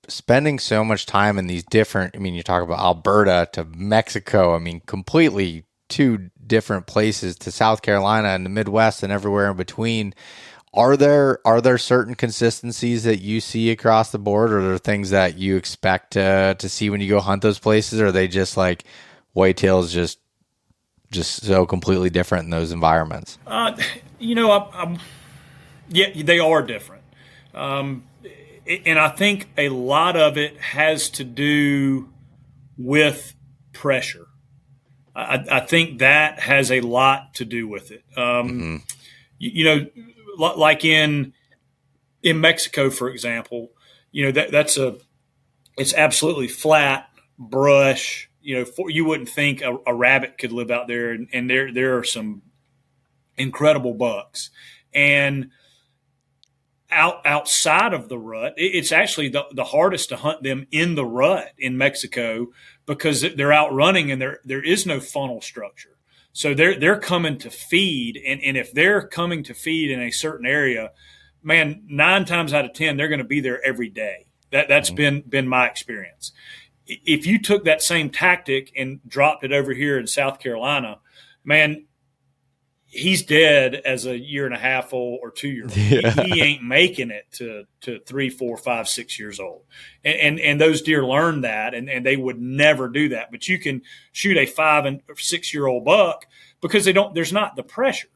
spending so much time in these different, I mean, you talk about Alberta to Mexico, I mean, completely two different places to South Carolina and the Midwest and everywhere in between. Are there certain consistencies that you see across the board, or are there things that you expect to see when you go hunt those places? Or are they just like whitetails just so completely different in those environments? You know, yeah, they are different. And I think a lot of it has to do with pressure. I think that has a lot to do with it. You know, like in Mexico, for example, you know it's absolutely flat brush. You know, you wouldn't think a rabbit could live out there, and there are some incredible bucks. And outside of the rut, it's actually the hardest to hunt them in the rut in Mexico because they're out running and there is no funnel structure. So they're coming to feed, and if they're coming to feed in a certain area, man, 9 times out of 10 they're going to be there every day. That's been my experience. If you took that same tactic and dropped it over here in South Carolina, man, he's dead as a year and a half old or 2 years old. Yeah. He ain't making it to 3, 4, 5, 6 years old. And those deer learn that, and they would never do that. But you can shoot a 5 and 6 year old buck because there's not the pressure.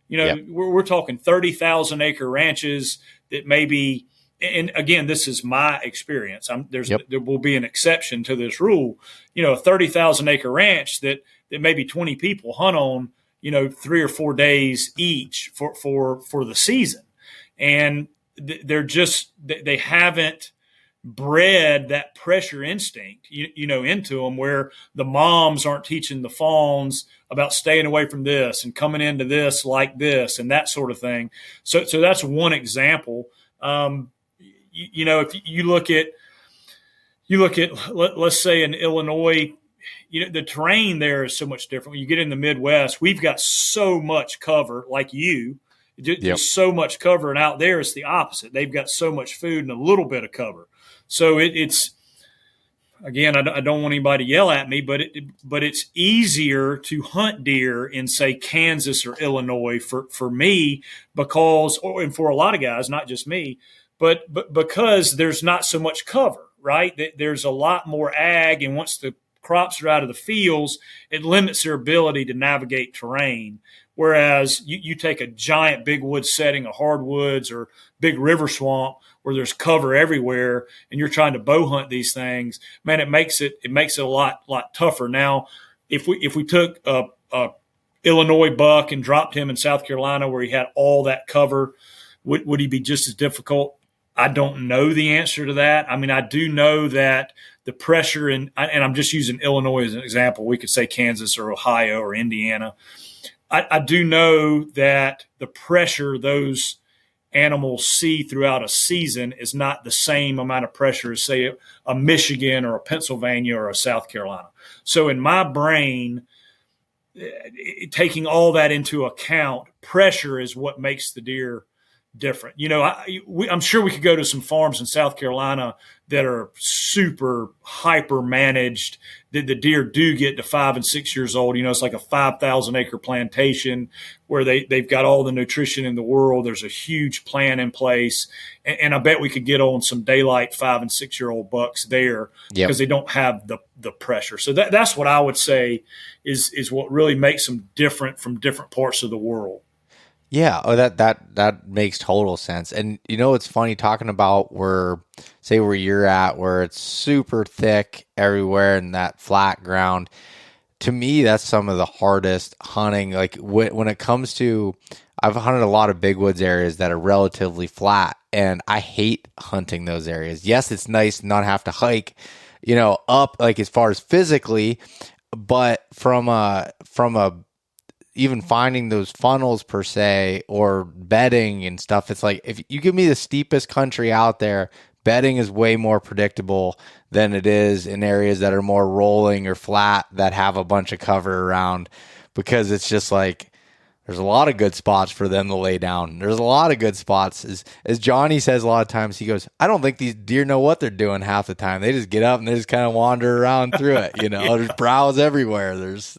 You know, Yep. we're talking 30,000 acre ranches that maybe, and again, this is my experience. There will be an exception to this rule. You know, a 30,000 acre ranch that maybe 20 people hunt on, you know, 3 or 4 days each for the season. And they haven't bred that pressure instinct, you know, into them, where the moms aren't teaching the fawns about staying away from this and coming into this like this and that sort of thing. So that's one example. You know, if you look at, let's say in Illinois, you know, the terrain there is so much different. When you get in the Midwest, we've got so much cover, like just so much cover. And out there, it's the opposite. They've got so much food and a little bit of cover. So it's, again, I don't want anybody to yell at me, but it's easier to hunt deer in, say, Kansas or Illinois for me and for a lot of guys, not just me, but because there's not so much cover, right? There's a lot more ag, and once the crops are out of the fields, it limits their ability to navigate terrain. Whereas you take a giant big wood setting, a hardwoods or big river swamp where there's cover everywhere, and you're trying to bow hunt these things, man, it makes it a lot tougher. Now, if we took a Illinois buck and dropped him in South Carolina where he had all that cover, would he be just as difficult? I don't know the answer to that. I mean, I do know that the pressure and I'm just using Illinois as an example. We could say Kansas or Ohio or Indiana. I do know that the pressure those animals see throughout a season is not the same amount of pressure as, say, a Michigan or a Pennsylvania or a South Carolina. So in my brain, taking all that into account, pressure is what makes the deer different. You know, I'm sure we could go to some farms in South Carolina that are super hyper managed, that the deer do get to 5 and 6 years old. You know, it's like a 5,000 acre plantation where they've got all the nutrition in the world. There's a huge plan in place. And I bet we could get on some daylight 5 and 6 year old bucks there because they don't have the pressure. So that's what I would say is what really makes them different from different parts of the world. Yeah, that makes total sense. And you know, it's funny talking about where you're at, where it's super thick everywhere in that flat ground. To me, that's some of the hardest hunting. Like when it comes to, I've hunted a lot of big woods areas that are relatively flat, and I hate hunting those areas. Yes, it's nice to not have to hike, you know, up like as far as physically, but from a even finding those funnels per se or bedding and stuff, it's like if you give me the steepest country out there, bedding is way more predictable than it is in areas that are more rolling or flat that have a bunch of cover around, because it's just like, There's a lot of good spots for them to lay down. There's a lot of good spots. As Johnny says a lot of times, he goes, I don't think these deer know what they're doing half the time. They just get up and they just kind of wander around through it. Yeah. There's browse everywhere. There's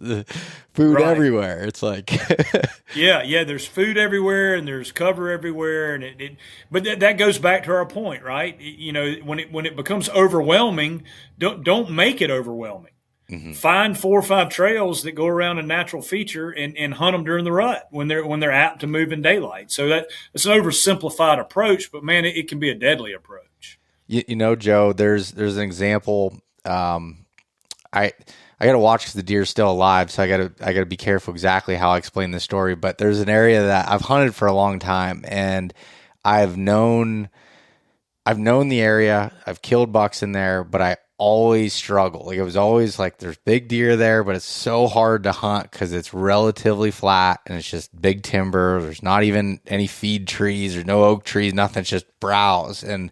food Right. everywhere. It's like, Yeah. There's food everywhere and there's cover everywhere, and but that goes back to our point, right? When it becomes overwhelming, don't make it overwhelming. mhm. Find 4 or 5 trails that go around a natural feature and hunt them during the rut when they're apt to move in daylight. So it's an oversimplified approach, but man, it can be a deadly approach. Joe, there's an example. I got to watch because the deer's still alive, so I got to be careful exactly how I explain this story. But there's an area that I've hunted for a long time, and I've known the area. I've killed bucks in there, but I always struggle. Like, it was always like there's big deer there, but it's so hard to hunt because it's relatively flat and it's just big timber. There's not even any feed trees. There's no oak trees. Nothing. It's just browse, and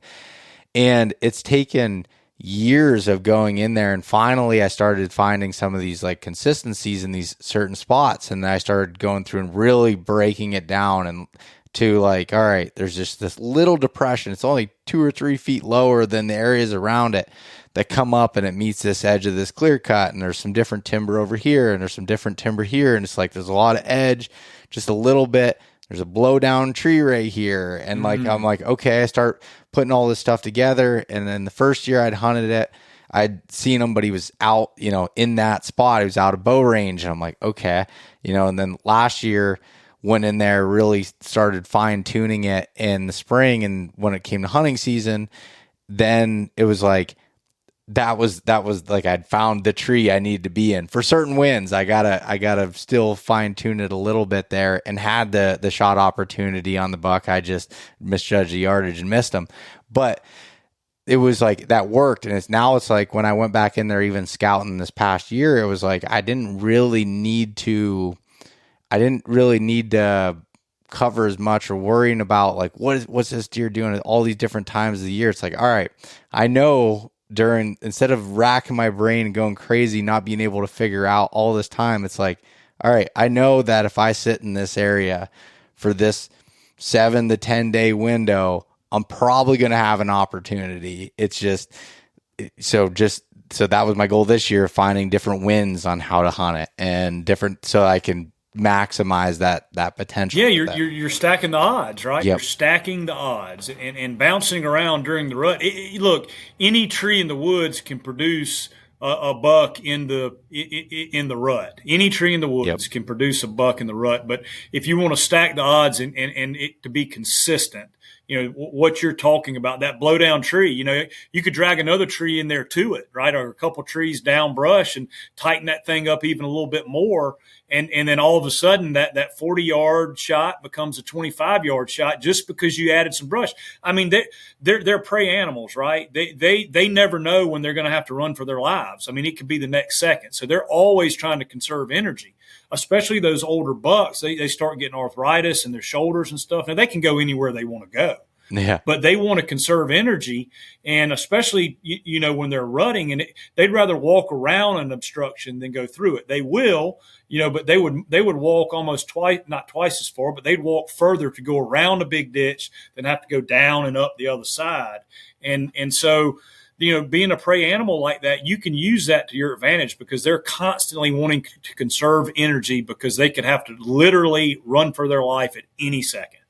it's taken years of going in there, and finally I started finding some of these like consistencies in these certain spots, and I started going through and really breaking it down and to like, all right, there's just this little depression. It's only 2 or 3 feet lower than the areas around it that come up, and it meets this edge of this clear cut, and there's some different timber over here, and there's some different timber here, and it's like there's a lot of edge, just a little bit. There's a blow down tree right here. And like, I'm like, okay, I start putting all this stuff together. And then the first year I'd hunted it, I'd seen him, but he was out, in that spot. He was out of bow range. And I'm like, okay, and then last year went in there, really started fine tuning it in the spring. And when it came to hunting season, then it was like, that was like I'd found the tree I needed to be in for certain wins. I gotta still fine tune it a little bit there, and had the shot opportunity on the buck. I just misjudged the yardage and missed him. But it was like that worked, and it's like when I went back in there, even scouting this past year, it was like I didn't really need to cover as much or worrying about like what's this deer doing at all these different times of the year. It's like, all right, I know. Instead of racking my brain and going crazy, not being able to figure out all this time, it's like, all right, I know that if I sit in this area for this 7 to 10 day window, I'm probably going to have an opportunity. It's just, so that was my goal this year, finding different wins on how to hunt it and different, so I can maximize that potential. Yeah, you're stacking the odds, right? Yep. You're stacking the odds and bouncing around during the rut. Look, any tree in the woods can produce a buck in the rut. Any tree in the woods can produce a buck in the rut. But if you want to stack the odds and it to be consistent, what you're talking about, that blowdown tree, you could drag another tree in there to it, right? Or a couple trees down brush and tighten that thing up even a little bit more. And then all of a sudden that 40-yard shot becomes a 25-yard shot just because you added some brush. I mean, they're prey animals, right? They never know when they're going to have to run for their lives. I mean, it could be the next second. So they're always trying to conserve energy, especially those older bucks. They start getting arthritis in their shoulders and stuff. Now, they can go anywhere they want to go. Yeah. But they want to conserve energy, and especially, when they're rutting, and they'd rather walk around an obstruction than go through it. They will, but they would walk almost not twice as far, but they'd walk further to go around a big ditch than have to go down and up the other side. And so, being a prey animal like that, you can use that to your advantage because they're constantly wanting to conserve energy because they could have to literally run for their life at any second.